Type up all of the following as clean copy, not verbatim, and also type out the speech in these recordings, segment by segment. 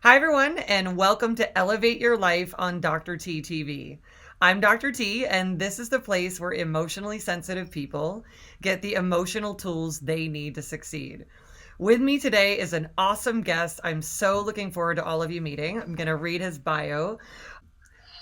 Hi, everyone, and welcome to Elevate Your Life on Dr. T TV. I'm Dr. T, and this is the place where emotionally sensitive people get the emotional tools they need to succeed. With me today is an awesome guest I'm so looking forward to all of you meeting. I'm going to read his bio.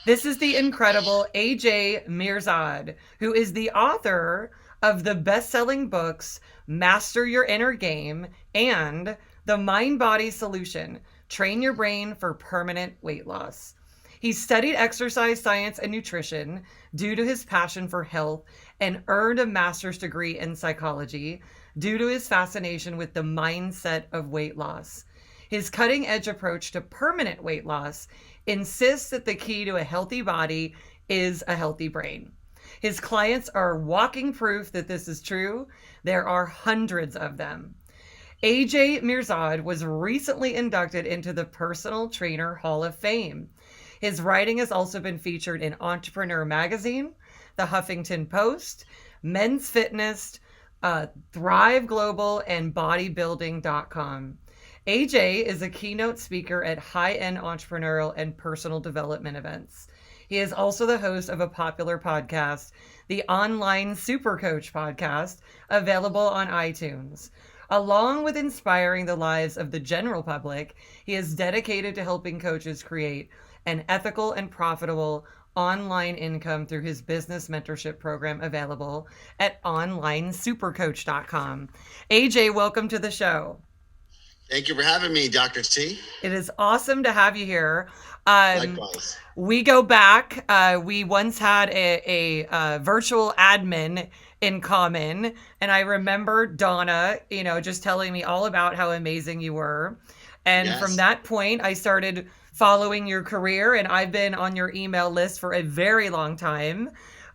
This is the incredible AJ Mihrzad, who is the author of the best-selling books Master Your Inner Game and The Mind Body Solution: Train Your Brain for Permanent Weight Loss. He studied exercise science and nutrition due to his passion for health and earned a master's degree in psychology due to his fascination with the mindset of weight loss. His cutting edge approach to permanent weight loss insists that the key to a healthy body is a healthy brain. His clients are walking proof that this is true. There are hundreds of them. AJ Mihrzad was recently inducted into the Personal Trainer Hall of Fame. His writing has also been featured in Entrepreneur Magazine, The Huffington Post, Men's Fitness, Thrive Global, and Bodybuilding.com. AJ is a keynote speaker at high-end entrepreneurial and personal development events. He is also the host of a popular podcast, the online Supercoach podcast, available on iTunes. Along with inspiring the lives of the general public, he is dedicated to helping coaches create an ethical and profitable online income through his business mentorship program available at onlinesupercoach.com. AJ, welcome to the show. Thank you for having me, Dr. T. It is awesome to have you here. Likewise. We go back. We once had a virtual admin in common, and I remember Donna, just telling me all about how amazing you were. And Yes. from that point, I started following your career, and I've been on your email list for a very long time.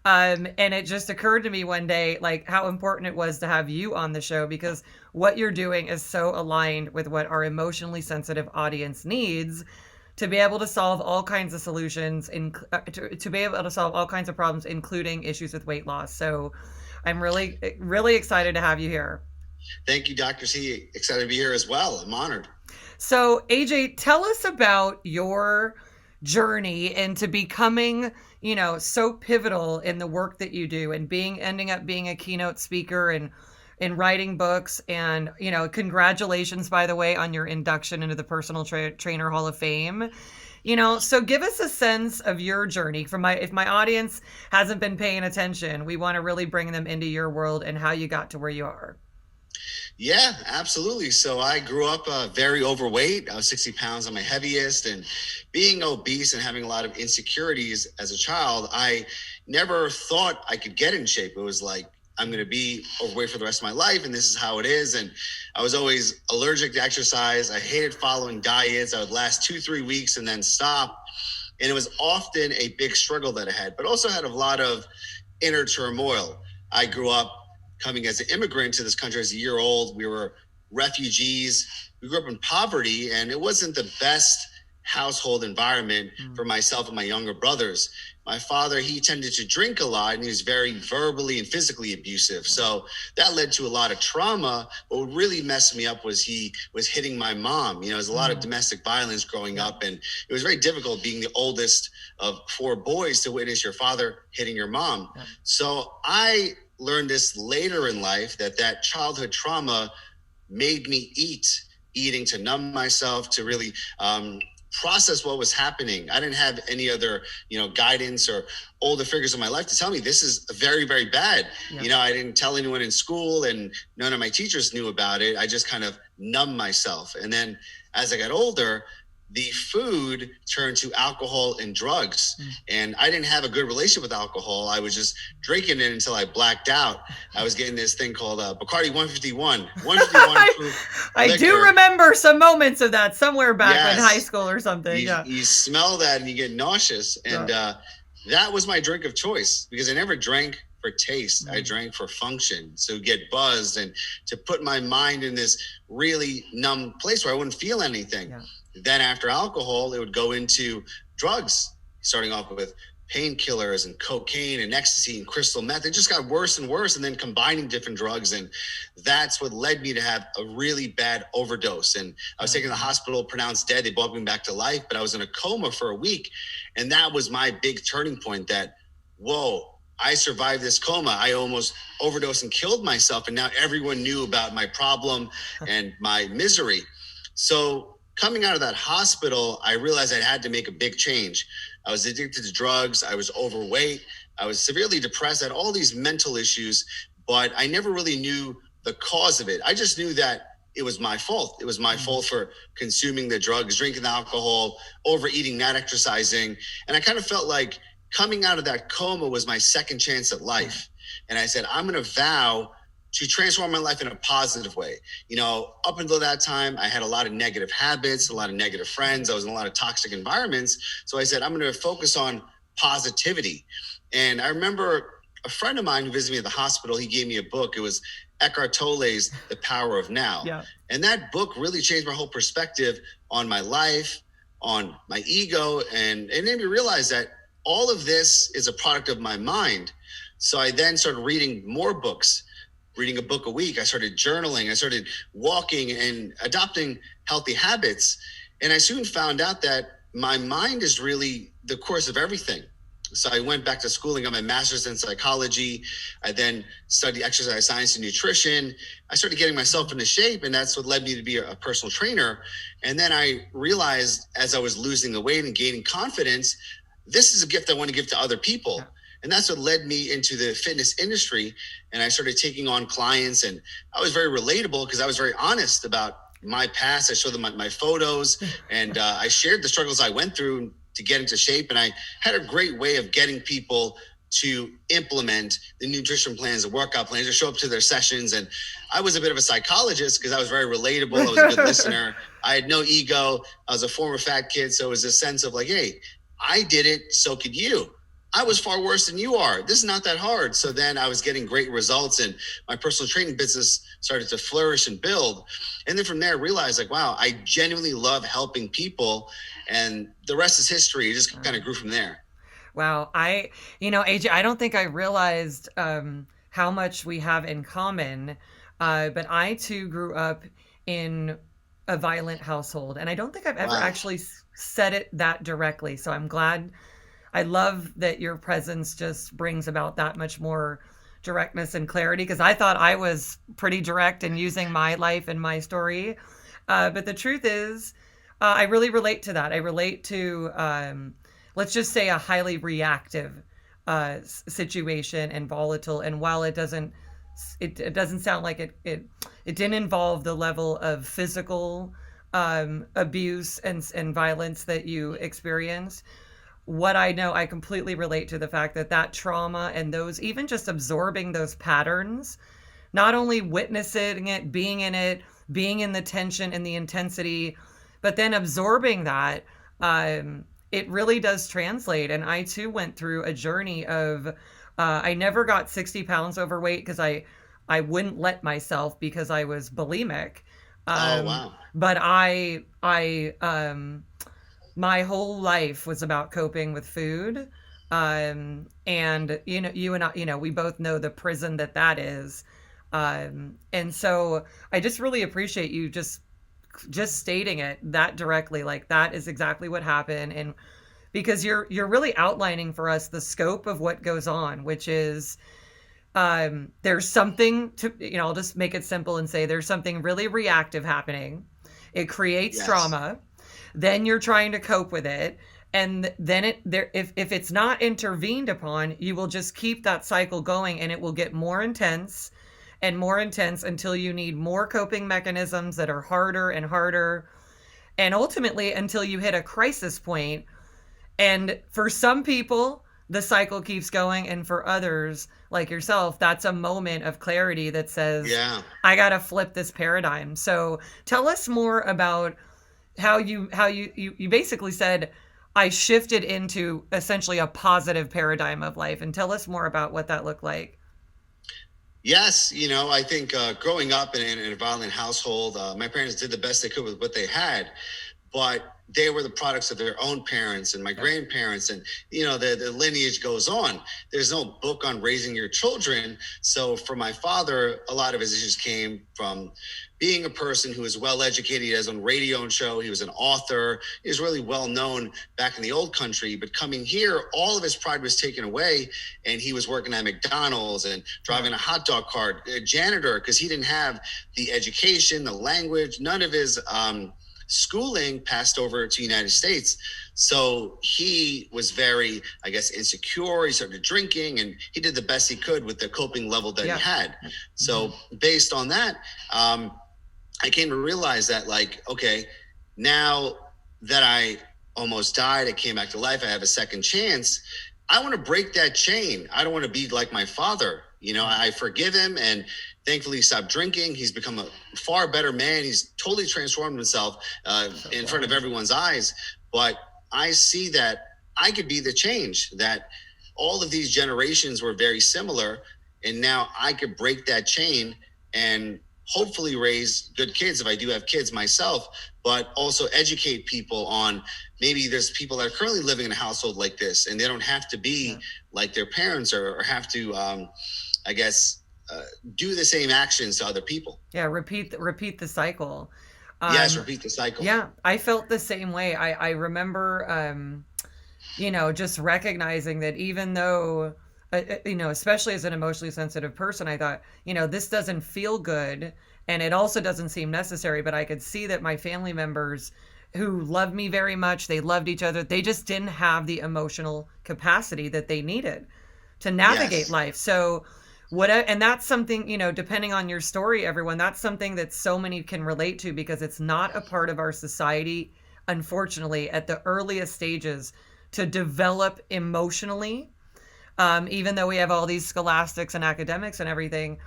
And it just occurred to me one day, like, how important it was to have you on the show, because what you're doing is so aligned with what our emotionally sensitive audience needs to be able to solve all kinds of solutions, to be able to solve all kinds of problems, including issues with weight loss. So I'm really, really excited to have you here. Thank you, Dr. T. Excited to be here as well. I'm honored. So, AJ, tell us about your journey into becoming, so pivotal in the work that you do and ending up being a keynote speaker and writing books. And, congratulations, by the way, on your induction into the Personal Trainer Hall of Fame. So give us a sense of your journey. If my audience hasn't been paying attention, we want to really bring them into your world and how you got to where you are. Yeah, absolutely. So I grew up very overweight. I was 60 pounds on my heaviest, and being obese and having a lot of insecurities as a child, I never thought I could get in shape. It was like, I'm going to be overweight for the rest of my life, and this is how it is. And I was always allergic to exercise. I hated following diets. I would last 2-3 weeks and then stop. And it was often a big struggle that I had, but also had a lot of inner turmoil. I grew up coming as an immigrant to this country as a year old. We were refugees. We grew up in poverty, and it wasn't the best household environment for myself and my younger brothers. My father, he tended to drink a lot, and he was very verbally and physically abusive. So that led to a lot of trauma. But what really messed me up was he was hitting my mom. There was a lot of domestic violence growing up, and it was very difficult being the oldest of 4 boys to witness your father hitting your mom. So I learned this later in life, that childhood trauma made me eating to numb myself, to really process what was happening. I didn't have any other, guidance or older figures in my life to tell me this is very, very bad. Yeah. I didn't tell anyone in school, and none of my teachers knew about it. I just kind of numbed myself. And then as I got older, the food turned to alcohol and drugs. And I didn't have a good relationship with alcohol. I was just drinking it until I blacked out. I was getting this thing called Bacardi 151. 151 proof I liquor. do remember some moments of that somewhere back in Yes. high school or something. You smell that and you get nauseous. And that was my drink of choice, because I never drank for taste. I drank for function. So get buzzed and to put my mind in this really numb place where I wouldn't feel anything. Then after alcohol, it would go into drugs, starting off with painkillers and cocaine and ecstasy and crystal meth. It just got worse and worse, and then combining different drugs. And that's what led me to have a really bad overdose. And I was taken to the hospital, pronounced dead. They brought me back to life, but I was in a coma for a week. And that was my big turning point that, whoa, I survived this coma. I almost overdosed and killed myself. And now everyone knew about my problem and my misery. So coming out of that hospital, I realized I had to make a big change. I was addicted to drugs. I was overweight. I was severely depressed. I had all these mental issues, but I never really knew the cause of it. I just knew that it was my fault. It was my fault for consuming the drugs, drinking the alcohol, overeating, not exercising. And I kind of felt like coming out of that coma was my second chance at life. And I said, I'm going to vow to transform my life in a positive way. You know, up until that time, I had a lot of negative habits, a lot of negative friends. I was in a lot of toxic environments. So I said, I'm going to focus on positivity. And I remember a friend of mine who visited me at the hospital, he gave me a book. It was Eckhart Tolle's The Power of Now. Yeah. And that book really changed my whole perspective on my life, on my ego. And it made me realize that all of this is a product of my mind. So I then started reading more books, reading a book a week. I started journaling. I started walking and adopting healthy habits. And I soon found out that my mind is really the course of everything. So I went back to school and got my master's in psychology. I then studied exercise science and nutrition. I started getting myself into shape, and that's what led me to be a personal trainer. And then I realized as I was losing the weight and gaining confidence, this is a gift I want to give to other people. Yeah. And that's what led me into the fitness industry. And I started taking on clients, and I was very relatable because I was very honest about my past. I showed them my photos, and I shared the struggles I went through to get into shape. And I had a great way of getting people to implement the nutrition plans, the workout plans, to show up to their sessions. And I was a bit of a psychologist because I was very relatable. I was a good listener. I had no ego. I was a former fat kid. So it was a sense of like, hey, I did it, so could you. I was far worse than you are. This is not that hard. So then I was getting great results, and my personal training business started to flourish and build. And then from there, I realized like, wow, I genuinely love helping people. And the rest is history. It just kind of grew from there. Wow. AJ, I don't think I realized how much we have in common. But I too grew up in a violent household. And I don't think I've ever actually said it that directly. So I'm glad. I love that your presence just brings about that much more directness and clarity, because I thought I was pretty direct in using my life and my story. But the truth is, I really relate to that. I relate to, let's just say, a highly reactive situation and volatile. And while it doesn't sound like it didn't involve the level of physical abuse and violence that you experienced. What I know, I completely relate to the fact that trauma and those, even just absorbing those patterns, not only witnessing it, being in the tension and the intensity, but then absorbing that, it really does translate. And I too went through a journey of, I never got 60 pounds overweight because I wouldn't let myself because I was bulimic. Oh, wow. But my whole life was about coping with food. And you and I, we both know the prison that is. And so I just really appreciate you just stating it that directly, like that is exactly what happened. And because you're really outlining for us the scope of what goes on, which is, there's something to, I'll just make it simple and say there's something really reactive happening. It creates trauma. Then you're trying to cope with it. And then if it's not intervened upon, you will just keep that cycle going, and it will get more intense and more intense until you need more coping mechanisms that are harder and harder. And ultimately until you hit a crisis point. And for some people, the cycle keeps going. And for others, like yourself, that's a moment of clarity that says, I got to flip this paradigm. So tell us more about how you basically said, I shifted into essentially a positive paradigm of life, and tell us more about what that looked like. Yes. I think growing up in a violent household, my parents did the best they could with what they had, but they were the products of their own parents and my grandparents, and the lineage goes on. There's no book on raising your children. So for my father, a lot of his issues came from being a person who was well educated. He has his own radio show. He was an author. He was really well known back in the old country. But coming here, all of his pride was taken away, and he was working at McDonald's and driving a hot dog cart, a janitor, because he didn't have the education, the language, none of his schooling passed over to the United States. So he was very, I guess, insecure. He started drinking, and he did the best he could with the coping level that he had. So based on that, I came to realize that, like, okay, now that I almost died, I came back to life, I have a second chance. I want to break that chain. I don't want to be like my father. I forgive him, and thankfully he stopped drinking. He's become a far better man. He's totally transformed himself in front of everyone's eyes. But I see that I could be the change, that all of these generations were very similar. And now I could break that chain and hopefully raise good kids if I do have kids myself, but also educate people on, maybe there's people that are currently living in a household like this, and they don't have to be like their parents or have to, do the same actions to other people. Yeah, repeat the cycle. Yes, repeat the cycle. Yeah, I felt the same way. I remember, just recognizing that even though, especially as an emotionally sensitive person, I thought, this doesn't feel good, and it also doesn't seem necessary, but I could see that my family members who loved me very much, they loved each other, they just didn't have the emotional capacity that they needed to navigate life. So and that's something, depending on your story, everyone, that's something that so many can relate to, because it's not a part of our society, unfortunately, at the earliest stages to develop emotionally, even though we have all these scholastics and academics and everything.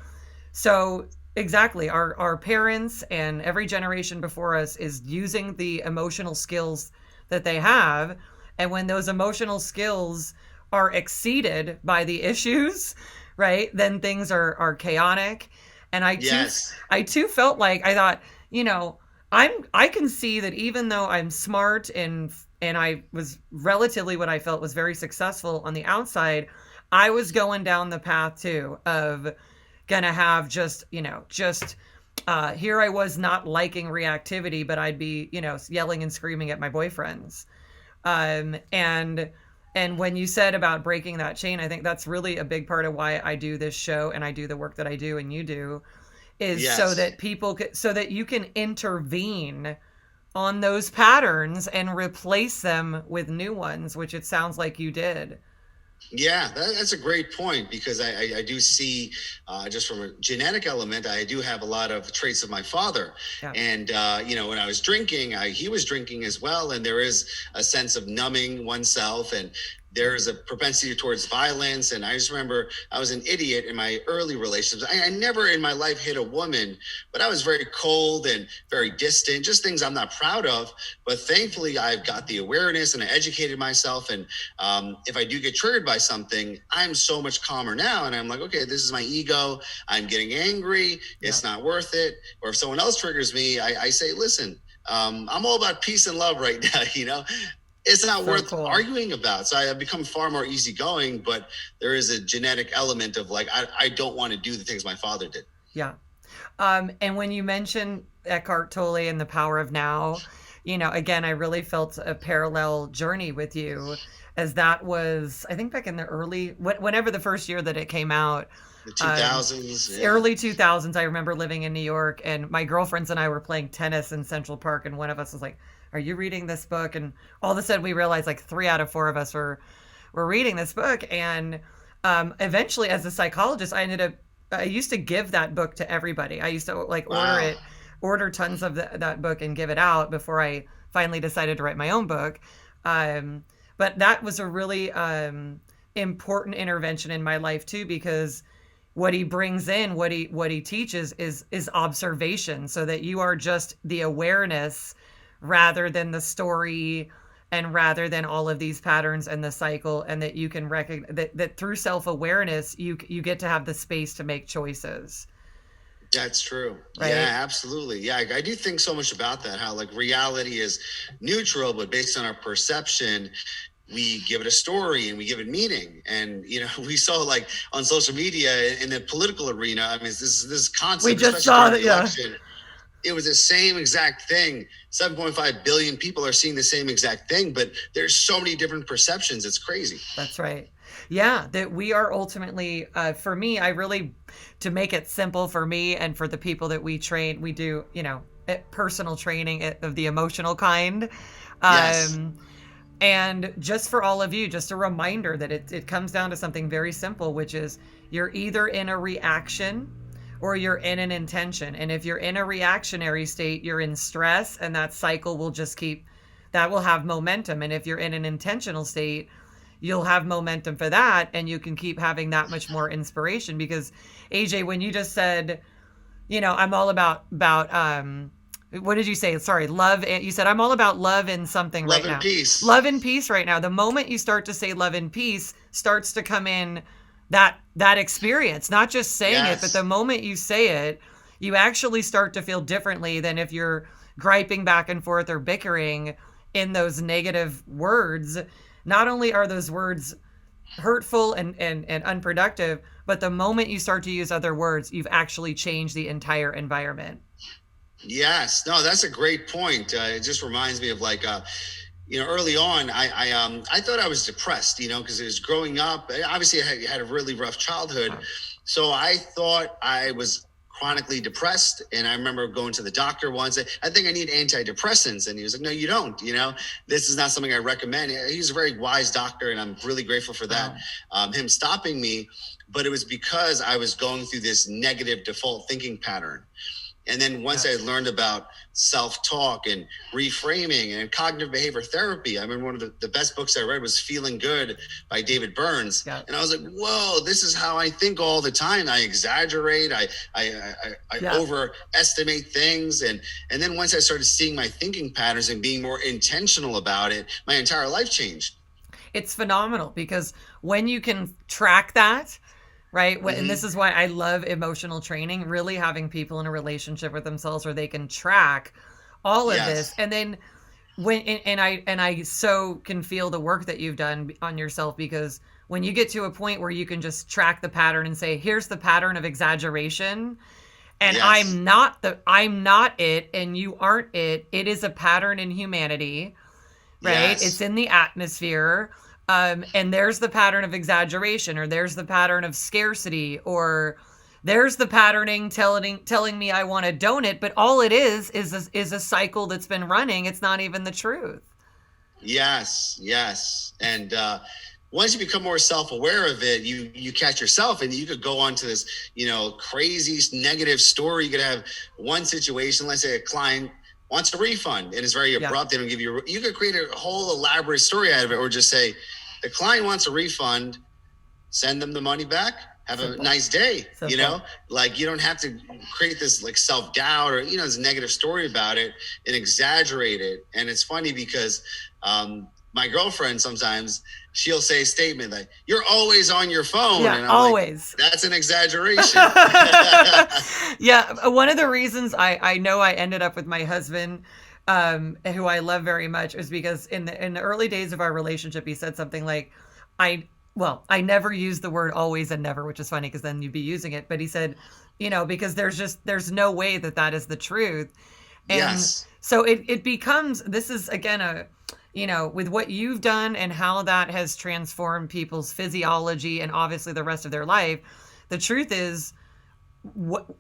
So exactly, our parents and every generation before us is using the emotional skills that they have. And when those emotional skills are exceeded by the issues, right, then things are chaotic. And I too felt like, I thought, I can see that even though I'm smart and I was relatively, what I felt was very successful on the outside, I was going down the path too of gonna have here I was not liking reactivity, but I'd be, yelling and screaming at my boyfriends. And when you said about breaking that chain, I think that's really a big part of why I do this show and I do the work that I do and you do, is so that you can intervene on those patterns and replace them with new ones, which it sounds like you did. Yeah, that's a great point, because I do see, just from a genetic element, I do have a lot of traits of my father. Yeah. And, when I was drinking, he was drinking as well. And there is a sense of numbing oneself, and there's a propensity towards violence. And I just remember I was an idiot in my early relationships. I never in my life hit a woman, but I was very cold and very distant, just things I'm not proud of. But thankfully, I've got the awareness and I educated myself. And if I do get triggered by something, I'm so much calmer now. And I'm like, okay, this is my ego. I'm getting angry. It's not worth it. Or if someone else triggers me, I say, listen, I'm all about peace and love right now, It's not worth arguing about. So I've become far more easygoing, but there is a genetic element of, like, I don't want to do the things my father did. Yeah. And when you mentioned Eckhart Tolle and the power of now, again, I really felt a parallel journey with you, as that was, I think, back in the whenever the first year that it came out. The 2000s. Early 2000s, I remember living in New York, and my girlfriends and I were playing tennis in Central Park, and one of us was like, are you reading this book? And all of a sudden we realized like 3 out of 4 of us were reading this book. And eventually, as a psychologist, I used to give that book to everybody. I used to order tons of that book and give it out before I finally decided to write my own book. But that was a really important intervention in my life too, because what he brings in, what he teaches is observation, so that you are just the awareness rather than the story, and rather than all of these patterns and the cycle, and that you can recognize that through self-awareness, you get to have the space to make choices. That's true. right? Yeah, absolutely. Yeah, I do think so much about that. How like reality is neutral, but based on our perception, we give it a story and we give it meaning. And we saw like on social media in the political arena. I mean, this We concept, just especially saw during that, the yeah. election. It was the same exact thing. 7.5 billion people are seeing the same exact thing, but there's so many different perceptions. It's crazy. That's right. Yeah, that we are ultimately, for me, I really, to make it simple for me and for the people that we train, we do, personal training of the emotional kind. Yes. Um, and just for all of you, just a reminder that it comes down to something very simple, which is you're either in a reaction or you're in an intention. And if you're in a reactionary state, you're in stress, and that cycle will just keep, that will have momentum. And if you're in an intentional state, you'll have momentum for that, and you can keep having that much more inspiration. Because AJ, when you just said, I'm all about what did you say? Sorry, love. You said I'm all about love and something Love right and now. peace. Love and peace right now. The moment you start to say love and peace, starts to come in that experience, not just saying it, but the Yes. moment you say it, you actually start to feel differently than if you're griping back and forth or bickering in those negative words. Not only are those words hurtful and unproductive, but the moment you start to use other words, you've actually changed the entire environment. Yes. No, that's a great point. It just reminds me of like, early on, I thought I was depressed, because it was growing up. Obviously, I had a really rough childhood, Wow. so I thought I was chronically depressed. And I remember going to the doctor once. I think I need antidepressants, and he was like, "No, you don't. This is not something I recommend." He's a very wise doctor, and I'm really grateful for that. Wow. Him stopping me, but it was because I was going through this negative default thinking pattern. And then once I Yes. learned about self-talk and reframing and cognitive behavior therapy, I remember one of the best books I read was Feeling Good by David Burns. Yeah. And I was like, whoa, this is how I think all the time. I exaggerate. I Yeah. overestimate things. And then once I started seeing my thinking patterns and being more intentional about it, my entire life changed. It's phenomenal, because when you can track that, right? And Mm-hmm. this is why I love emotional training, really having people in a relationship with themselves where they can track all of this. Yes. And then and I so can feel the work that you've done on yourself, because when you get to a point where you can just track the pattern and say, here's the pattern of exaggeration, and Yes. I'm not it, and you aren't it. It is a pattern in humanity, right? It's Yes. in the atmosphere. And there's the pattern of exaggeration, or there's the pattern of scarcity, or there's the patterning telling me I want a donut, but all it is a cycle that's been running. It's not even the truth. Yes, yes. And once you become more self-aware of it, you catch yourself, and you could go on to this, crazy negative story. You could have one situation, let's say a client wants a refund and it's very Yeah. abrupt. They don't give you could create a whole elaborate story out of it, or just say the client wants a refund, send them the money back. Have Simple. a nice day. Simple. Like you don't have to create this like self-doubt or, this negative story about it and exaggerate it. And it's funny because my girlfriend, sometimes she'll say a statement like, "You're always on your phone." Yeah, And I'm always. like, that's an exaggeration. Yeah, one of the reasons I know I ended up with my husband, who I love very much, is because in the early days of our relationship, he said something like, I never use the word always and never, which is funny because then you'd be using it. But he said, because there's no way that is the truth. And Yes. so it becomes, this is again with what you've done and how that has transformed people's physiology and obviously the rest of their life. The truth is,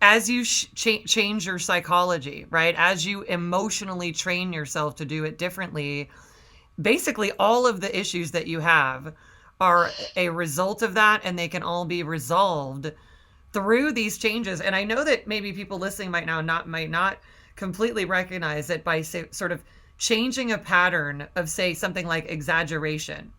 as you change your psychology, right? As you emotionally train yourself to do it differently, basically all of the issues that you have are a result of that, and they can all be resolved through these changes. And I know that maybe people listening might not completely recognize it by sort of changing a pattern of, say, something like exaggeration,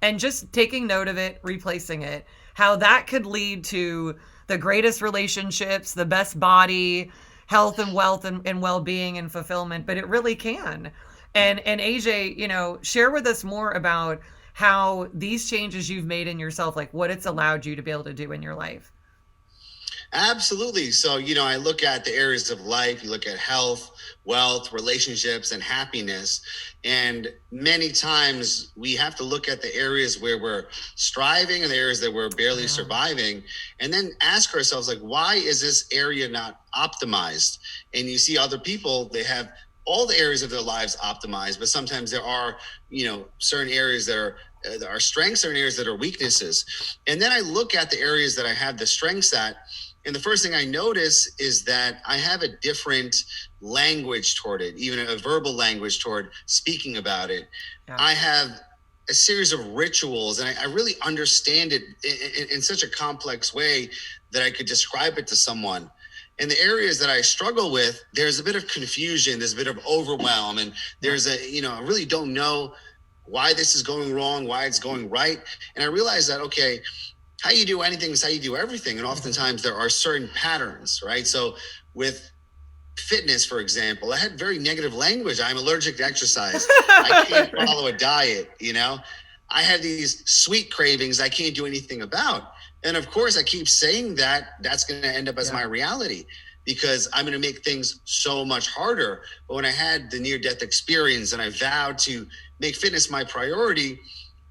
and just taking note of it, replacing it, how that could lead to the greatest relationships, the best body, health and wealth and well-being and fulfillment. But it really can. And AJ, share with us more about how these changes you've made in yourself, like what it's allowed you to be able to do in your life. Absolutely. So, I look at the areas of life, you look at health, wealth, relationships, and happiness. And many times we have to look at the areas where we're striving and the areas that we're barely surviving. And then ask ourselves, like, why is this area not optimized? And you see other people, they have all the areas of their lives optimized, but sometimes there are, certain areas that are strengths, certain areas that are weaknesses. And then I look at the areas that I have the strengths at. And the first thing I notice is that I have a different language toward it, even a verbal language toward speaking about it. Yeah. I have a series of rituals, and I really understand it in such a complex way that I could describe it to someone. In the areas that I struggle with, there's a bit of confusion, there's a bit of overwhelm, and there's I really don't know why this is going wrong, why it's going right. And I realized that, okay, how you do anything is how you do everything. And oftentimes there are certain patterns, right? So with fitness, for example, I had very negative language. I'm allergic to exercise. I can't follow a diet, I have these sweet cravings I can't do anything about. And of course, I keep saying that that's going to end up as my reality, because I'm going to make things so much harder. But when I had the near-death experience and I vowed to make fitness my priority,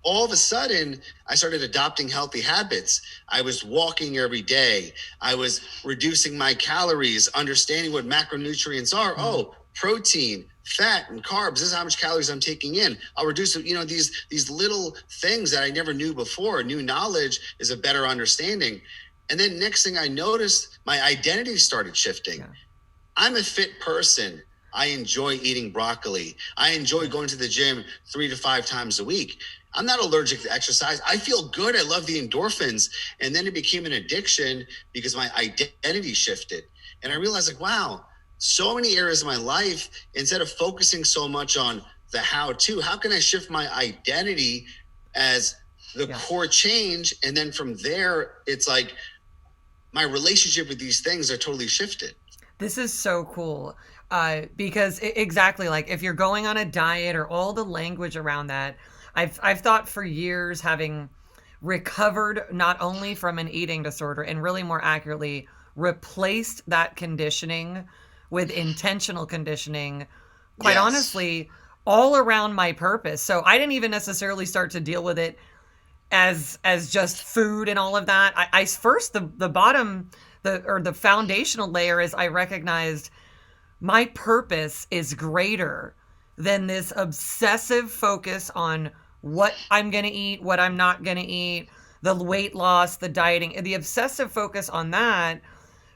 all of a sudden, I started adopting healthy habits. I was walking every day. I was reducing my calories, understanding what macronutrients are. Oh, protein, fat, and carbs. This is how much calories I'm taking in. I'll reduce, these little things that I never knew before. New knowledge is a better understanding. And then next thing I noticed, my identity started shifting. Yeah. I'm a fit person. I enjoy eating broccoli. I enjoy going to the gym 3 to 5 times a week. I'm not allergic to exercise. I feel good. I love the endorphins. And then it became an addiction because my identity shifted. And I realized, like, wow, so many areas of my life, instead of focusing so much on the how-to, how can I shift my identity as the core change? And then from there, it's like my relationship with these things are totally shifted. This is so cool. Because exactly, like, if you're going on a diet or all the language around that, I've thought for years, having recovered not only from an eating disorder, and really more accurately replaced that conditioning with intentional conditioning, quite honestly, all around my purpose. So I didn't even necessarily start to deal with it as just food and all of that. I first, the bottom, the foundational layer is I recognized my purpose is greater than this obsessive focus on what I'm going to eat, what I'm not going to eat, the weight loss, the dieting, the obsessive focus on that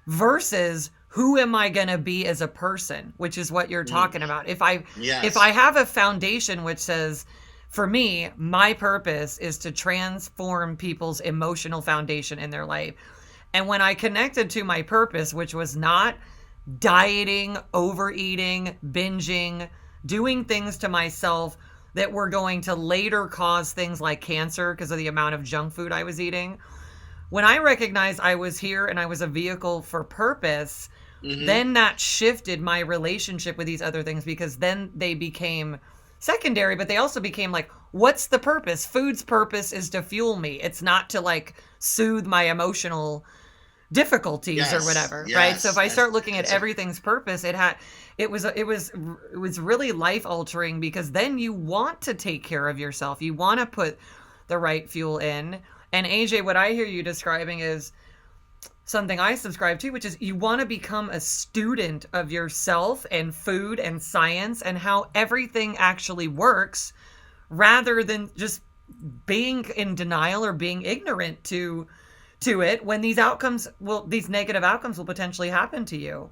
versus who am I going to be as a person, which is what you're talking about. If I have a foundation which says, for me, my purpose is to transform people's emotional foundation in their life. And when I connected to my purpose, which was not dieting, overeating, binging, doing things to myself that were going to later cause things like cancer because of the amount of junk food I was eating. When I recognized I was here and I was a vehicle for purpose, then that shifted my relationship with these other things, because then they became secondary, but they also became like, what's the purpose? Food's purpose is to fuel me. It's not to like soothe my emotional difficulties or whatever, right? So if I start looking at everything's purpose, it was really life altering, because then you want to take care of yourself. You want to put the right fuel in. And AJ, what I hear you describing is something I subscribe to, which is you want to become a student of yourself and food and science and how everything actually works, rather than just being in denial or being ignorant to it when these negative outcomes will potentially happen to you.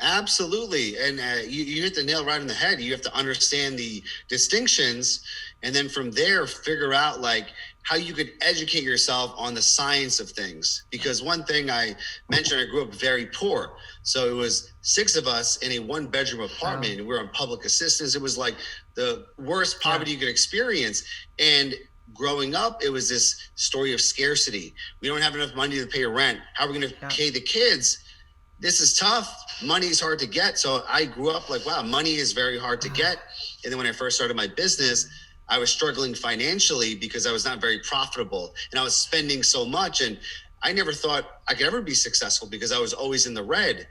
Absolutely. And you hit the nail right on the head. You have to understand the distinctions, and then from there figure out like how you could educate yourself on the science of things. Because one thing I mentioned, I grew up very poor. So it was 6 of us in a 1-bedroom apartment. And we were on public assistance. It was like the worst poverty you could experience. And growing up, it was this story of scarcity. We don't have enough money to pay rent. How are we going to pay the kids? This is tough. Money is hard to get. So I grew up like, wow, money is very hard to get. And then when I first started my business, I was struggling financially because I was not very profitable and I was spending so much. And I never thought I could ever be successful because I was always in the red.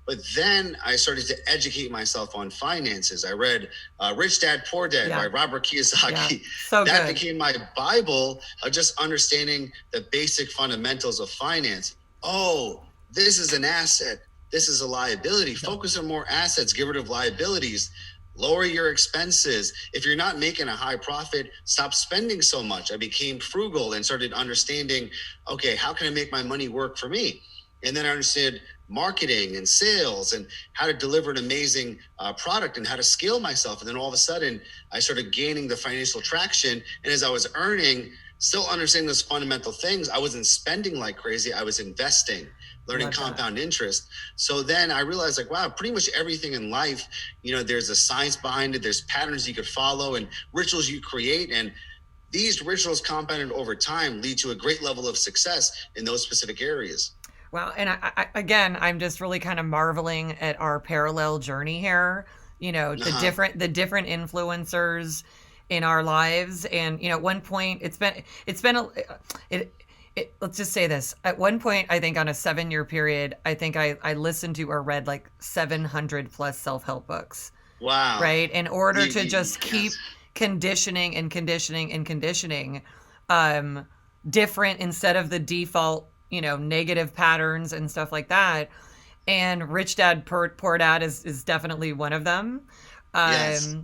But then I started to educate myself on finances. I read Rich Dad, Poor Dad by Robert Kiyosaki. Yeah. So that good. became my Bible of just understanding the basic fundamentals of finance. Oh, this is an asset. This is a liability. Focus on more assets, get rid of liabilities, lower your expenses. If you're not making a high profit, stop spending so much. I became frugal and started understanding, okay, how can I make my money work for me? And then I understood marketing and sales and how to deliver an amazing product and how to scale myself. And then all of a sudden, I started gaining the financial traction. And as I was earning, still understanding those fundamental things, I wasn't spending like crazy. I was investing, learning compound interest. So then I realized, like, wow, pretty much everything in life, there's a science behind it. There's patterns you could follow and rituals you create. And these rituals compounded over time lead to a great level of success in those specific areas. Wow. And again, I'm just really kind of marveling at our parallel journey here. The different influencers in our lives. And, at one point let's just say this. At one point, I think on a 7-year period, I think I listened to or read like 700 plus self-help books. Wow. Right. In order to just keep conditioning and conditioning and conditioning, different instead of the default, negative patterns and stuff like that. And Rich Dad Poor Dad is definitely one of them. Yes.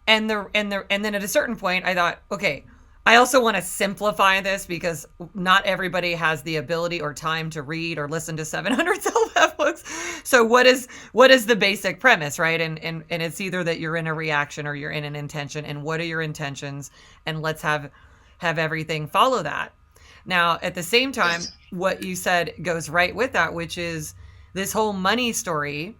And then at a certain point I thought, okay, I also want to simplify this because not everybody has the ability or time to read or listen to 700 self-help books. So what is the basic premise, right? And it's either that you're in a reaction or you're in an intention. And what are your intentions? And let's have everything follow that. Now, at the same time, what you said goes right with that, which is this whole money story,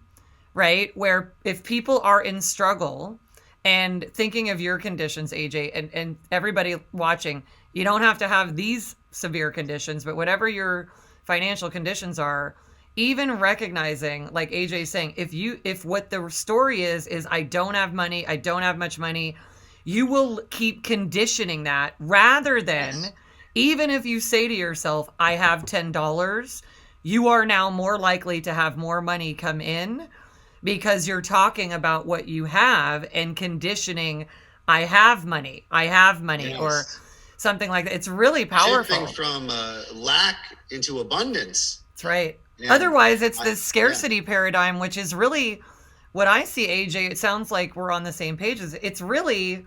right? Where if people are in struggle and thinking of your conditions, AJ, and everybody watching, you don't have to have these severe conditions, but whatever your financial conditions are, even recognizing, like AJ saying, if what the story is I don't have money, I don't have much money, you will keep conditioning that rather than... Even if you say to yourself, I have $10, you are now more likely to have more money come in because you're talking about what you have and conditioning, I have money, yes, or something like that. It's really powerful. Shifting from lack into abundance. That's right. And otherwise, it's this scarcity paradigm, which is really what I see, AJ. It sounds like we're on the same pages. It's really...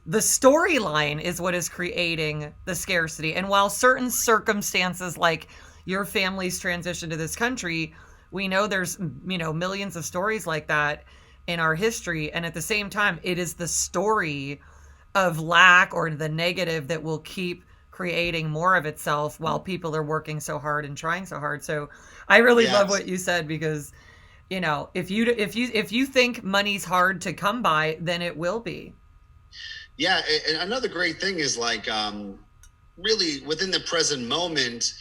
the storyline is what is creating the scarcity. And while certain circumstances like your family's transition to this country, we know there's, millions of stories like that in our history. And at the same time, it is the story of lack or the negative that will keep creating more of itself while people are working so hard and trying so hard. So I really love what you said because, if you think money's hard to come by, then it will be. Yeah, and another great thing is like really within the present moment,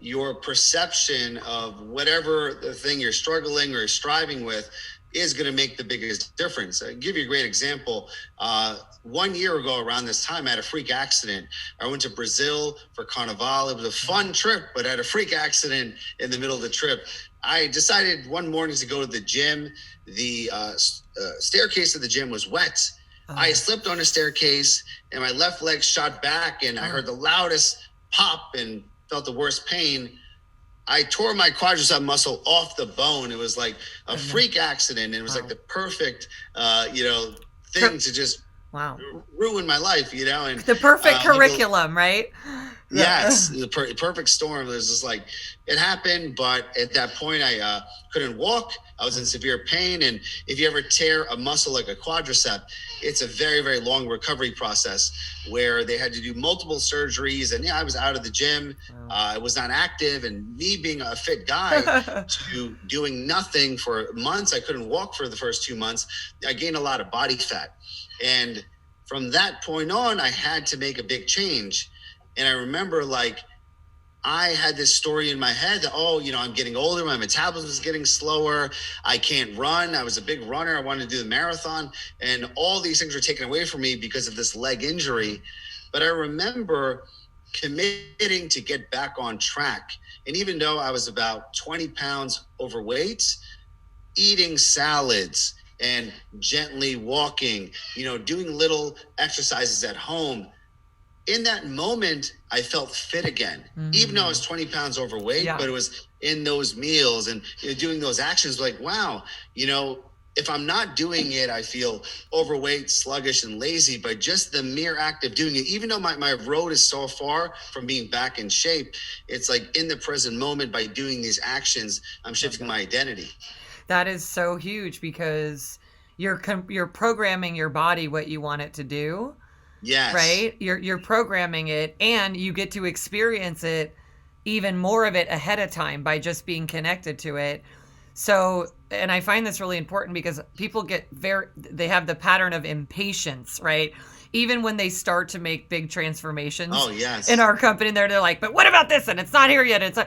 your perception of whatever the thing you're struggling or striving with is going to make the biggest difference. I'll give you a great example. 1 year ago around this time, I had a freak accident. I went to Brazil for Carnival. It was a fun trip, but I had a freak accident in the middle of the trip. I decided one morning to go to the gym. The staircase of the gym was wet. I slipped on a staircase and my left leg shot back and I heard the loudest pop and felt the worst pain. I tore my quadricep muscle off the bone. It was like a freak accident. And it was like the perfect, thing to just ruin my life, and the perfect curriculum, right? Yes, the perfect storm. It was just like, it happened, but at that point I couldn't walk. I was in severe pain. And if you ever tear a muscle like a quadricep, it's a very, very long recovery process where they had to do multiple surgeries. And I was out of the gym. I was not active. And me being a fit guy to doing nothing for months, I couldn't walk for the first 2 months. I gained a lot of body fat. And from that point on, I had to make a big change. And I remember I had this story in my head that, I'm getting older. My metabolism is getting slower. I can't run. I was a big runner. I wanted to do the marathon. And all these things were taken away from me because of this leg injury. But I remember committing to get back on track. And even though I was about 20 pounds overweight, eating salads and gently walking, doing little exercises at home, in that moment, I felt fit again, even though I was 20 pounds overweight, but it was in those meals and doing those actions like, wow, if I'm not doing it, I feel overweight, sluggish, and lazy. But just the mere act of doing it, even though my road is so far from being back in shape, it's like in the present moment by doing these actions, I'm shifting my identity. That is so huge because you're programming your body what you want it to do. Yes. Right? You're programming it, and you get to experience it, even more of it ahead of time by just being connected to it. So, and I find this really important because people they have the pattern of impatience, right? Even when they start to make big transformations in our company, they're like, but what about this? And it's not here yet. It's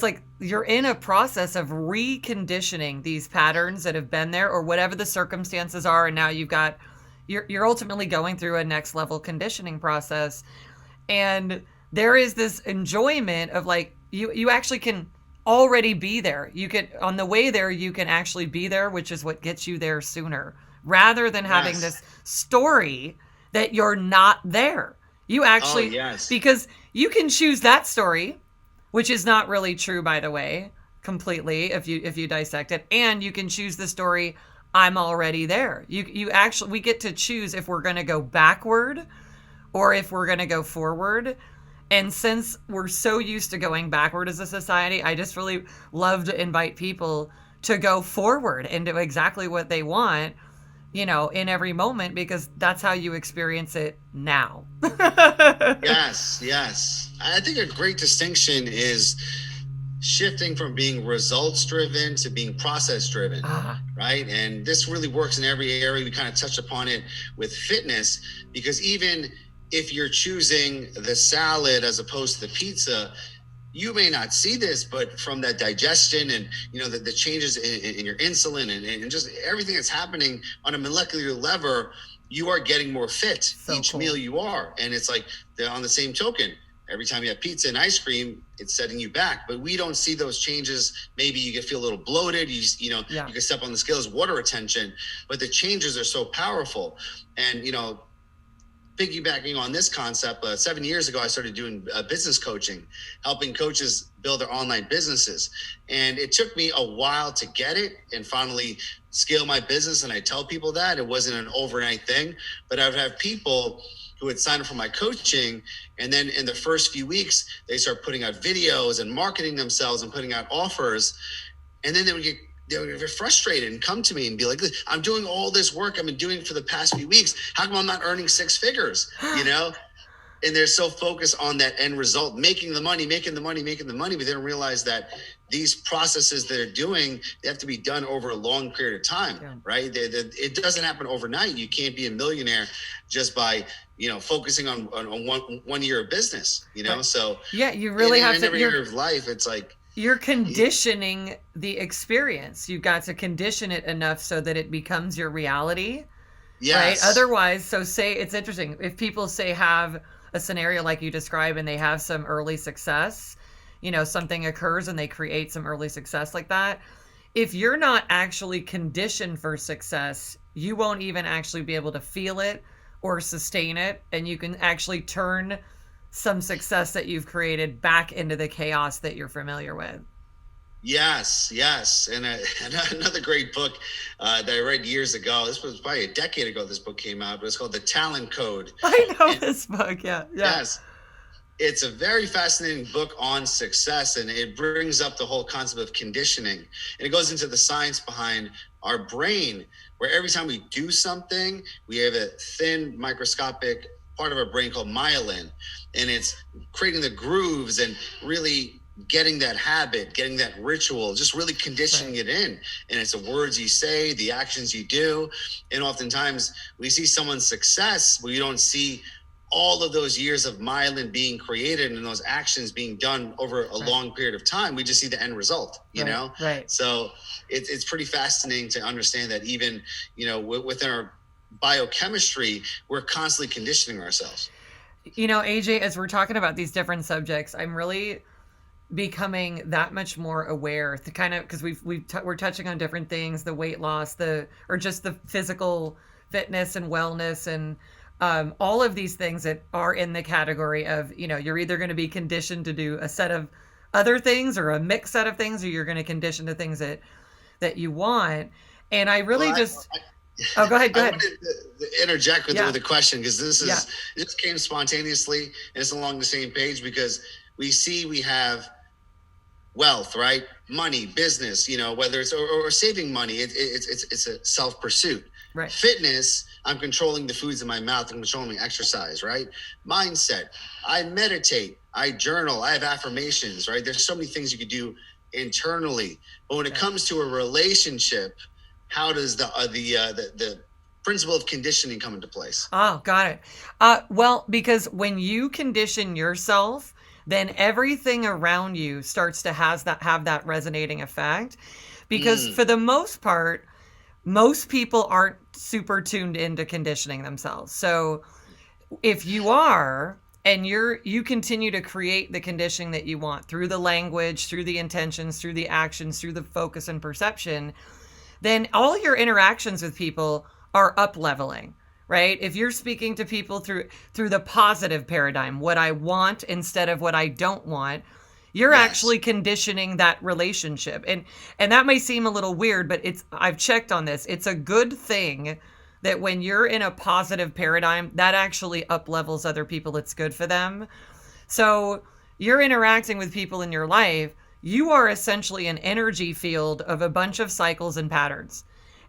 like you're in a process of reconditioning these patterns that have been there or whatever the circumstances are. And now you're ultimately going through a next level conditioning process. And there is this enjoyment of like, you actually can already be there. On the way there, you can actually be there, which is what gets you there sooner, rather than having this story that you're not there. You actually, because you can choose that story, which is not really true, by the way, completely, if you dissect it. And you can choose the story, I'm already there. We get to choose if we're going to go backward or if we're going to go forward. And since we're so used to going backward as a society, I just really love to invite people to go forward into exactly what they want, in every moment, because that's how you experience it now. Yes. I think a great distinction is shifting from being results driven to being process driven, right? And this really works in every area. We kind of touched upon it with fitness, because even if you're choosing the salad as opposed to the pizza, you may not see this, but from that digestion and the changes in your insulin and just everything that's happening on a molecular level, you are getting more fit each meal you are. And it's like on the same token, every time you have pizza and ice cream, it's setting you back. But we don't see those changes. Maybe you can feel a little bloated. You can step on the scales, water retention, but the changes are so powerful. And, piggybacking on this concept, 7 years ago, I started doing business coaching, helping coaches build their online businesses. And it took me a while to get it and finally scale my business. And I tell people that it wasn't an overnight thing, but I would have people who would sign up for my coaching. And then in the first few weeks, they start putting out videos and marketing themselves and putting out offers. And then they would get frustrated and come to me and be like, I'm doing all this work I've been doing for the past few weeks. How come I'm not earning six figures? And they're so focused on that end result, making the money. But they don't realize that these processes that they're doing, they have to be done over a long period of time, right? It doesn't happen overnight. You can't be a millionaire just by, focusing on one year of business, Right. So you really have to. In every area of life, it's like, you're conditioning the experience. You've got to condition it enough so that it becomes your reality. Yes. Right? Otherwise, say it's interesting. If people have a scenario like you describe and they have some early success, something occurs and they create some early success like that. If you're not actually conditioned for success, you won't even actually be able to feel it or sustain it. And you can actually turn some success that you've created back into the chaos that you're familiar with. Yes. And another great book that I read years ago, this was probably a decade ago this book came out, but it's called The Talent Code. I know this book, yeah. Yes. It's a very fascinating book on success, and it brings up the whole concept of conditioning. And it goes into the science behind our brain, where every time we do something, we have a thin microscopic part of our brain called myelin, and it's creating the grooves and really getting that habit, getting that ritual, just really conditioning it in. And it's the words you say, the actions you do. And oftentimes we see someone's success, but we don't see all of those years of myelin being created and those actions being done over a long period of time. We just see the end result, you know? Right. So it's pretty fascinating to understand that even, within our biochemistry, we're constantly conditioning ourselves. AJ, as we're talking about these different subjects, I'm really becoming that much more aware to kind of, because we're touching on different things, the weight loss, or just the physical fitness and wellness, and all of these things that are in the category of, you're either going to be conditioned to do a set of other things or a mixed set of things, or you're going to condition the things that you want. And I really Well, just oh, go ahead. I wanted to interject with a question, because this came spontaneously, and it's along the same page, because we have wealth, right? Money, business, whether it's or saving money, it's a self pursuit. Right. Fitness, I'm controlling the foods in my mouth, I'm controlling exercise, right? Mindset, I meditate, I journal, I have affirmations, right? There's so many things you could do internally, but when it comes to a relationship, how does the principle of conditioning come into place? Oh, got it. Well, because when you condition yourself, then everything around you starts to have that resonating effect. Because for the most part, most people aren't super tuned into conditioning themselves. So if you are, and you continue to create the conditioning that you want through the language, through the intentions, through the actions, through the focus and perception, then all your interactions with people are up leveling, right? If you're speaking to people through the positive paradigm, what I want instead of what I don't want, you're actually conditioning that relationship. And that may seem a little weird, but I've checked on this. It's a good thing that when you're in a positive paradigm, that actually up levels other people. It's good for them. So you're interacting with people in your life. You are essentially an energy field of a bunch of cycles and patterns.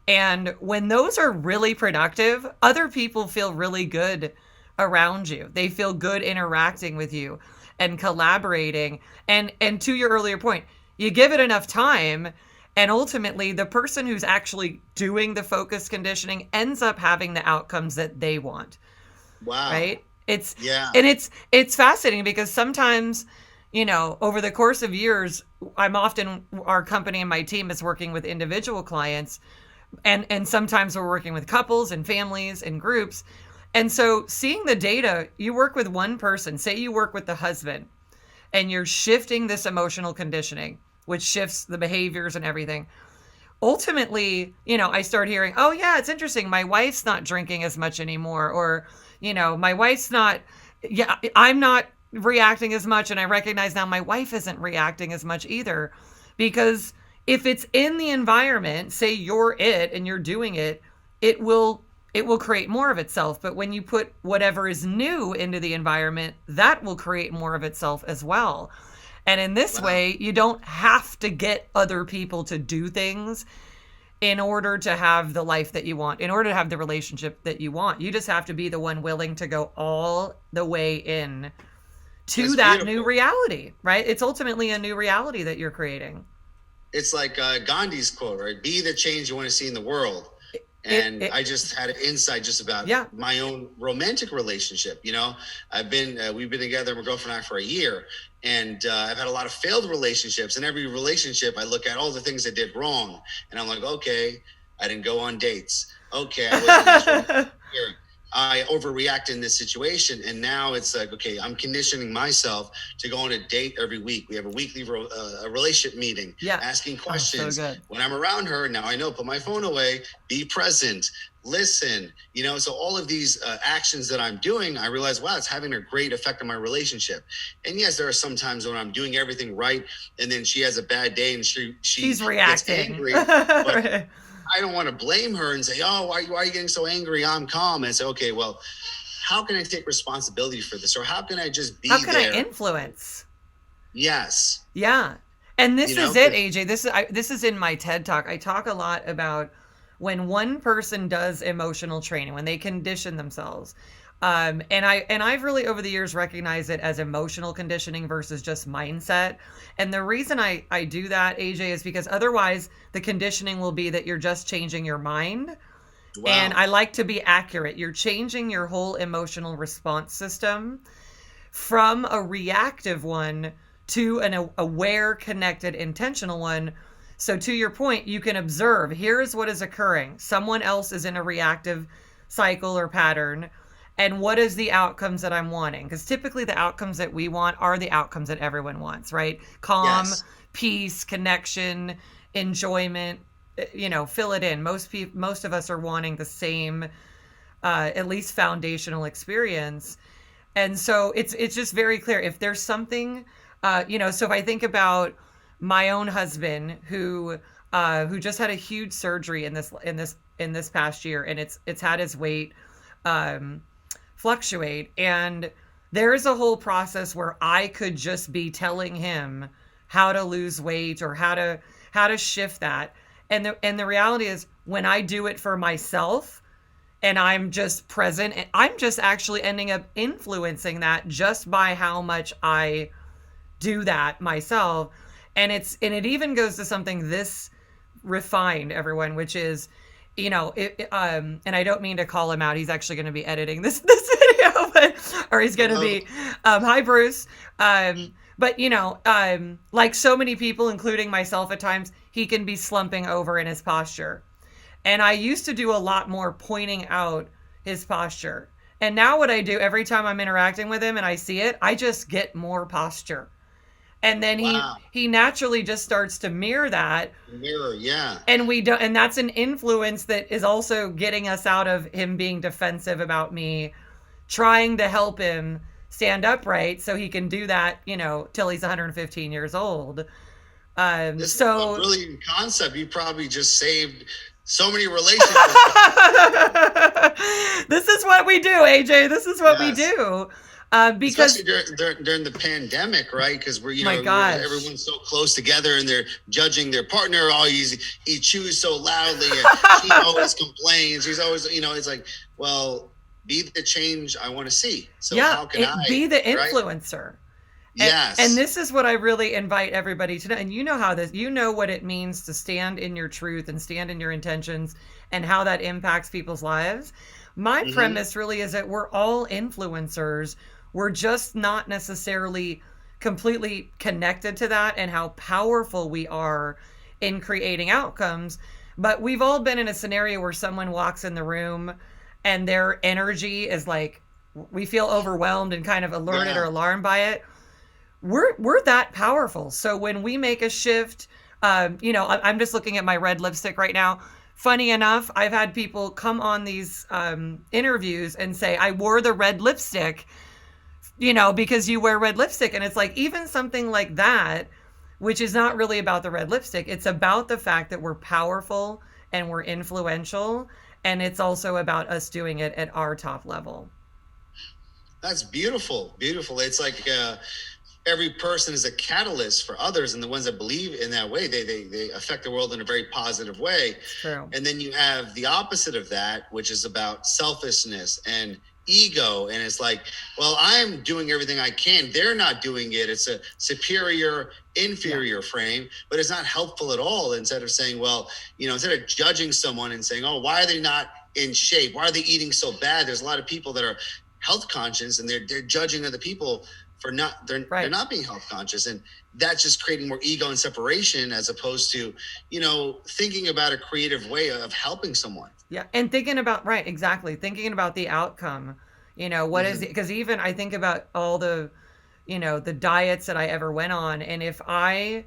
And when those are really productive, other people feel really good around you. They feel good interacting with you and collaborating. And to your earlier point, you give it enough time, and ultimately the person who's actually doing the focus conditioning ends up having the outcomes that they want. Wow. Right? It's fascinating, because sometimes, over the course of years, our company and my team is working with individual clients, and sometimes we're working with couples and families and groups. And so seeing the data, you work with one person, say you work with the husband, and you're shifting this emotional conditioning, which shifts the behaviors and everything. Ultimately, I start hearing, oh yeah, it's interesting, my wife's not drinking as much anymore, or, my wife's not, I'm not reacting as much, and I recognize now my wife isn't reacting as much either. Because if it's in the environment, say you're it and you're doing it, it will create more of itself. But when you put whatever is new into the environment, that will create more of itself as well. And in this way, you don't have to get other people to do things in order to have the life that you want, in order to have the relationship that you want. You just have to be the one willing to go all the way in to that new reality, right? It's ultimately a new reality that you're creating. It's like Gandhi's quote, right? Be the change you want to see in the world. And I just had an insight just about my own romantic relationship. We've been together, my girlfriend and I, for a year, and I've had a lot of failed relationships. And every relationship, I look at all the things I did wrong, and I'm like, okay, I didn't go on dates. Okay, I overreact in this situation, and now it's like, okay, I'm conditioning myself to go on a date every week. We have a weekly relationship meeting, asking questions. So when I'm around her, now I know, put my phone away, be present, listen. So all of these actions that I'm doing, I realize, wow, it's having a great effect on my relationship. And yes, there are some times when I'm doing everything right, and then she has a bad day, and she's reacting, gets angry. But I don't want to blame her and say, oh, why are you getting so angry? I'm calm. And say, okay, well, how can I take responsibility for this? Or how can I just be there? How can I influence? Yes. Yeah. And this is it, AJ. This is in my TED Talk. I talk a lot about when one person does emotional training, when they condition themselves. And I've really over the years recognized it as emotional conditioning versus just mindset. And the reason I do that, AJ, is because otherwise the conditioning will be that you're just changing your mind. Wow. And I like to be accurate. You're changing your whole emotional response system from a reactive one to an aware, connected, intentional one. So to your point, you can observe, here is what is occurring. Someone else is in a reactive cycle or pattern. and what is the outcomes that I'm wanting? Because typically the outcomes that we want are the outcomes that everyone wants, right? Calm, Yes. peace, connection, enjoyment. Fill it in. Most of us are wanting the same, at least foundational experience. And so it's just very clear if there's something, so if I think about my own husband who just had a huge surgery in this past year, and it's had his weight um, fluctuate, and there's a whole process where I could just be telling him how to lose weight or how to shift that. And the reality is when I do it for myself and I'm just present, and I'm just actually ending up influencing that just by how much I do that myself. And it even goes to something this refined, everyone, which is, and I don't mean to call him out. He's actually going to be editing this video, or he's going to Hello. be, hi Bruce. But like so many people, including myself at times, he can be slumping over in his posture. And I used to do a lot more pointing out his posture. And now what I do every time I'm interacting with him and I see it, I just get more posture. And then he Wow. he naturally just starts to mirror that. Mirror. Yeah. And we don't, and that's an influence that is also getting us out of him being defensive about me, trying to help him stand upright so he can do that, till he's 115 years old. This is a So brilliant concept. You probably just saved so many relationships. this is what we do, AJ. This is what we Yes. do. Because, Especially during the pandemic, right? Because my gosh. everyone's so close together and they're judging their partner. Oh, he chews so loudly, and she always complains. He's always, it's like, well, be the change I want to see. So Yeah, how can I? be the Right? influencer. And Yes. this is what I really invite everybody to know. And you know what it means to stand in your truth and stand in your intentions and how that impacts people's lives. My Hmm. premise really is that we're all influencers. We're just not necessarily completely connected to that and how powerful we are in creating outcomes. But we've all been in a scenario where someone walks in the room and their energy is like, we feel overwhelmed and kind of alerted or Yeah. alarmed by it. We're that powerful. So when we make a shift, I'm just looking at my red lipstick right now. Funny enough, I've had people come on these interviews and say, I wore the red lipstick, because you wear red lipstick. And it's like, even something like that, which is not really about the red lipstick, it's about the fact that we're powerful and we're influential. And it's also about us doing it at our top level. That's beautiful. Beautiful. It's like every person is a catalyst for others, and the ones that believe in that way, they affect the world in a very positive way. It's true. And then you have the opposite of that, which is about selfishness and ego. And it's like, well, I'm doing everything I can. They're not doing it. It's a superior, inferior frame, but it's not helpful at all. Instead of saying, well, instead of judging someone and saying, oh, why are they not in shape? Why are they eating so bad? There's a lot of people that are health conscious and they're judging other people for they're Right. not being health conscious, and that's just creating more ego and separation as opposed to thinking about a creative way of helping someone. Yeah, and thinking about, right, exactly. Thinking about the outcome. What is it? Because even I think about all the diets that I ever went on, and if I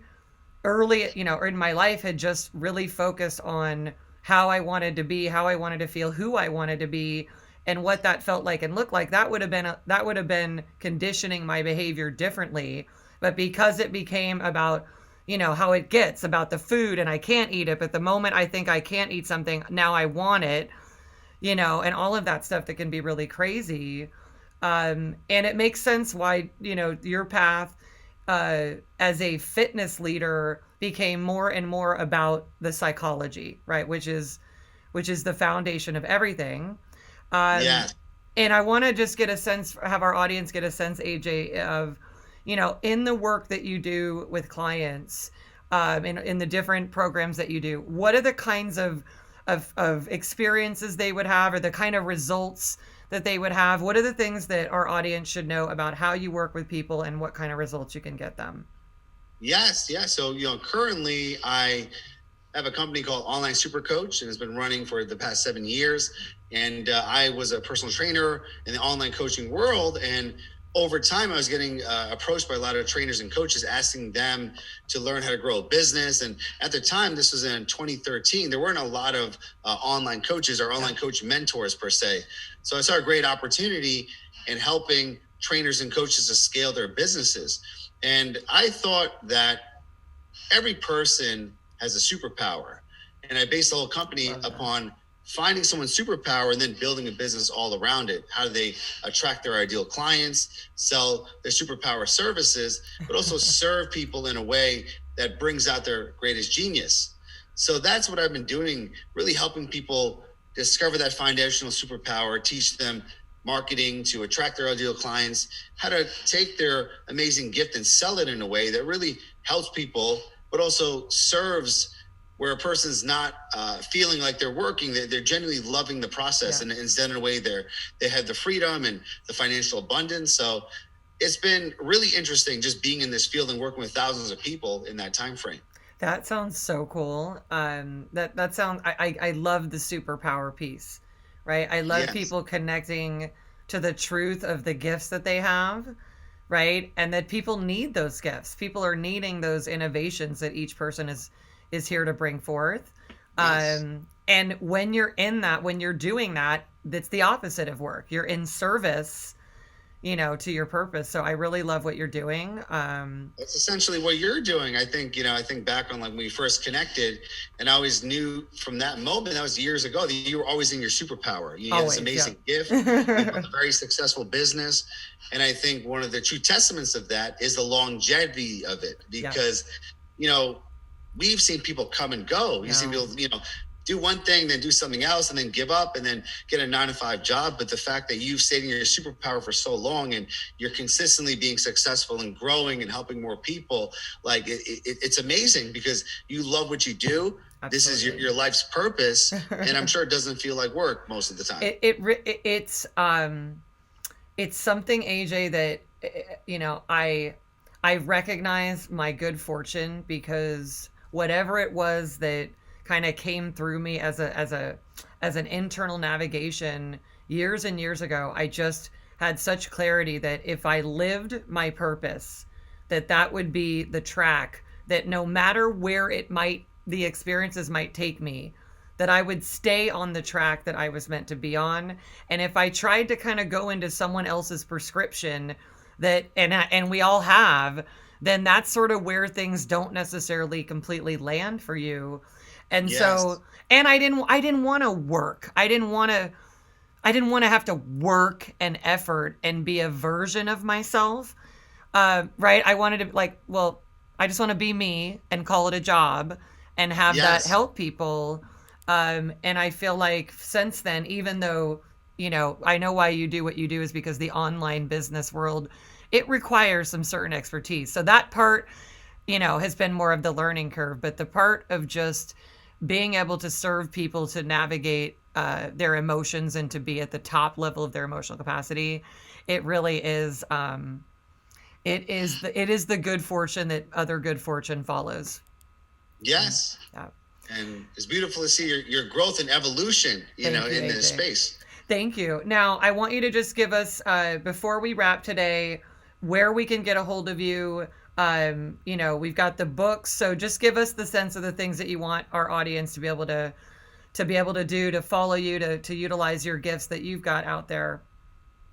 early, or in my life had just really focused on how I wanted to be, how I wanted to feel, who I wanted to be, and what that felt like and looked like, that would have been conditioning my behavior differently. But because it became about how it gets about the food and I can't eat it, but the moment I think I can't eat something, now I want it, and all of that stuff that can be really crazy. And it makes sense why, your path as a fitness leader became more and more about the psychology, right? Which is the foundation of everything. Um, Yes. and I want to just have our audience get a sense, AJ, of, in the work that you do with clients, in the different programs that you do, what are the kinds of experiences they would have, or the kind of results that they would have? What are the things that our audience should know about how you work with people and what kind of results you can get them? Yes. So currently I have a company called Online Supercoach, and it's been running for the past 7 years. And I was a personal trainer in the online coaching world. And over time, I was getting approached by a lot of trainers and coaches, asking them to learn how to grow a business. And at the time, this was in 2013, there weren't a lot of online coaches or online coach mentors per se. So I saw a great opportunity in helping trainers and coaches to scale their businesses. And I thought that every person has a superpower. And I based the whole company upon finding someone's superpower and then building a business all around it. How do they attract their ideal clients, sell their superpower services, but also serve people in a way that brings out their greatest genius. So that's what I've been doing, really helping people discover that foundational superpower, teach them marketing to attract their ideal clients, how to take their amazing gift and sell it in a way that really helps people, but also serves where a person's not feeling like they're working, they're genuinely loving the process, and it's done in a way they have the freedom and the financial abundance. So it's been really interesting just being in this field and working with thousands of people in that time frame. That sounds so cool. That sounds. I love the superpower piece, right? I love people connecting to the truth of the gifts that they have, right? And that people need those gifts. People are needing those innovations that each person is here to bring forth. And when you're in that, when you're doing that, that's the opposite of work. You're in service, to your purpose. So I really love what you're doing. That's essentially what you're doing. I think back on like when we first connected, and I always knew from that moment, that was years ago, that you were always in your superpower. You had this amazing gift, you have a very successful business. And I think one of the true testaments of that is the longevity of it, because, we've seen people come and go. You've seen people, do one thing, then do something else, and then give up, and then get a 9-to-5 job. But the fact that you've stayed in your superpower for so long, and you're consistently being successful and growing and helping more people, like it's amazing, because you love what you do. Absolutely. This is your life's purpose, and I'm sure it doesn't feel like work most of the time. It's something, AJ, that I recognize my good fortune, because whatever it was that kind of came through me as an internal navigation years and years ago, I just had such clarity that if I lived my purpose, that would be the track, that no matter where the experiences might take me, that I would stay on the track that I was meant to be on. And if I tried to kind of go into someone else's prescription, and we all have, then that's sort of where things don't necessarily completely land for you. And so, and I didn't want to work. I didn't want to have to work and effort and be a version of myself. Right. I wanted to I just want to be me and call it a job and have that help people. And I feel like since then, even though, I know why you do what you do is because the online business world, it requires some certain expertise. So that part, has been more of the learning curve, but the part of just being able to serve people to navigate their emotions and to be at the top level of their emotional capacity, it really is. It is the good fortune that other good fortune follows. Yes. Yeah. And it's beautiful to see your growth and evolution, in this space. Thank you. Now, I want you to just give us, before we wrap today, where we can get a hold of you. We've got the books, so just give us the sense of the things that you want our audience to be able to do, to follow you, to utilize your gifts that you've got out there.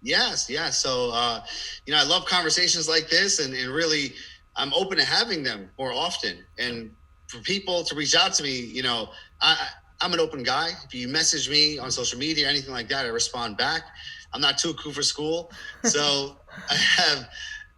Yes. Yeah. So, I love conversations like this, and really, I'm open to having them more often. And for people to reach out to me, I'm an open guy. If you message me on social media or anything like that, I respond back. I'm not too cool for school. So I have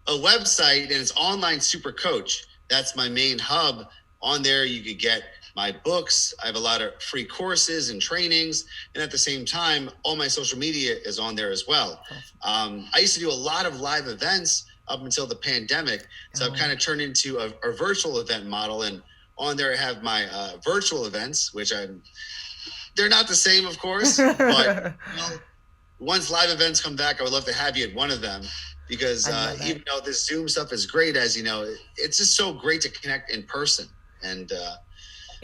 a website, and it's Online Supercoach. That's my main hub. On there, you could get my books. I have a lot of free courses and trainings. And at the same time, all my social media is on there as well. I used to do a lot of live events up until the pandemic. So I've kind of turned into a virtual event model. And on there, I have my virtual events, which they're not the same, of course, but once live events come back, I would love to have you at one of them, because even though this Zoom stuff is great, as you know, it's just so great to connect in person. And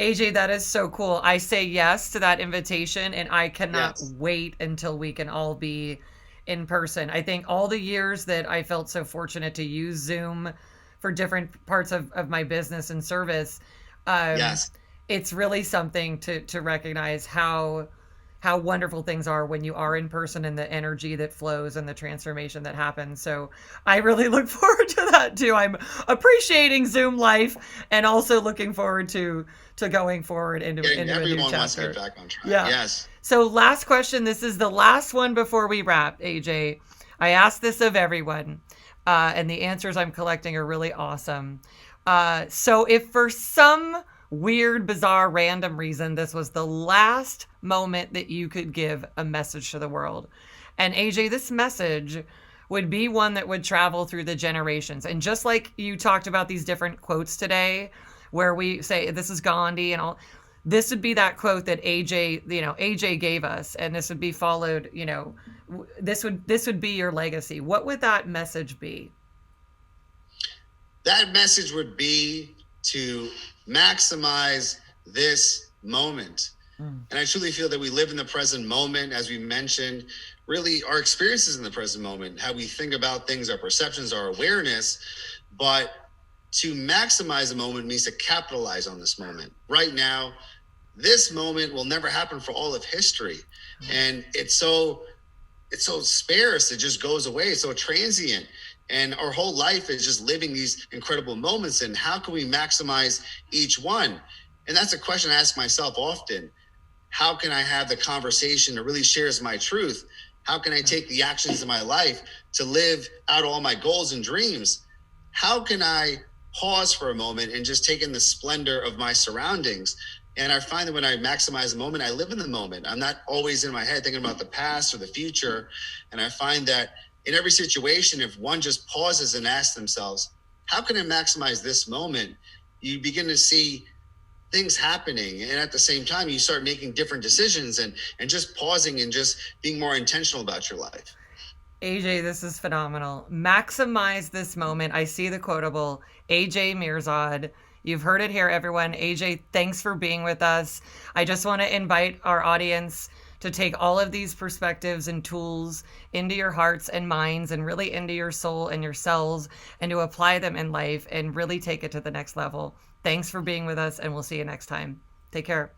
AJ, that is so cool. I say yes to that invitation, and I cannot Yes. wait until we can all be in person. I think all the years that I felt so fortunate to use Zoom for different parts of my business and service, um, Yes. it's really something to recognize how wonderful things are when you are in person and the energy that flows and the transformation that happens. So I really look forward to that too. I'm appreciating Zoom life and also looking forward to going forward into a new Everyone wants to get chapter. back on track. Yeah. Yes. So last question. This is the last one before we wrap, AJ. I ask this of everyone, and the answers I'm collecting are really awesome. So if for some weird, bizarre, random reason this was the last moment that you could give a message to the world, and AJ, this message would be one that would travel through the generations. And just like you talked about these different quotes today, where we say this is Gandhi and all, this would be that quote that AJ gave us, and this would be followed. This would be your legacy. What would that message be? That message would be to maximize this moment. Mm. And I truly feel that we live in the present moment, as we mentioned, really our experiences in the present moment, how we think about things, our perceptions, our awareness. But to maximize the moment means to capitalize on this moment. Right now, this moment will never happen for all of history. And it's so sparse, it just goes away, it's so transient. And our whole life is just living these incredible moments. And how can we maximize each one? And that's a question I ask myself often. How can I have the conversation that really shares my truth? How can I take the actions in my life to live out all my goals and dreams? How can I pause for a moment and just take in the splendor of my surroundings? And I find that when I maximize the moment, I live in the moment. I'm not always in my head thinking about the past or the future. And I find that in every situation, if one just pauses and asks themselves, how can I maximize this moment? You begin to see things happening. And at the same time, you start making different decisions and just pausing and just being more intentional about your life. AJ, this is phenomenal. Maximize this moment. I see the quotable. AJ Mihrzad. You've heard it here, everyone. AJ, thanks for being with us. I just want to invite our audience to take all of these perspectives and tools into your hearts and minds and really into your soul and your cells and to apply them in life and really take it to the next level. Thanks for being with us, and we'll see you next time. Take care.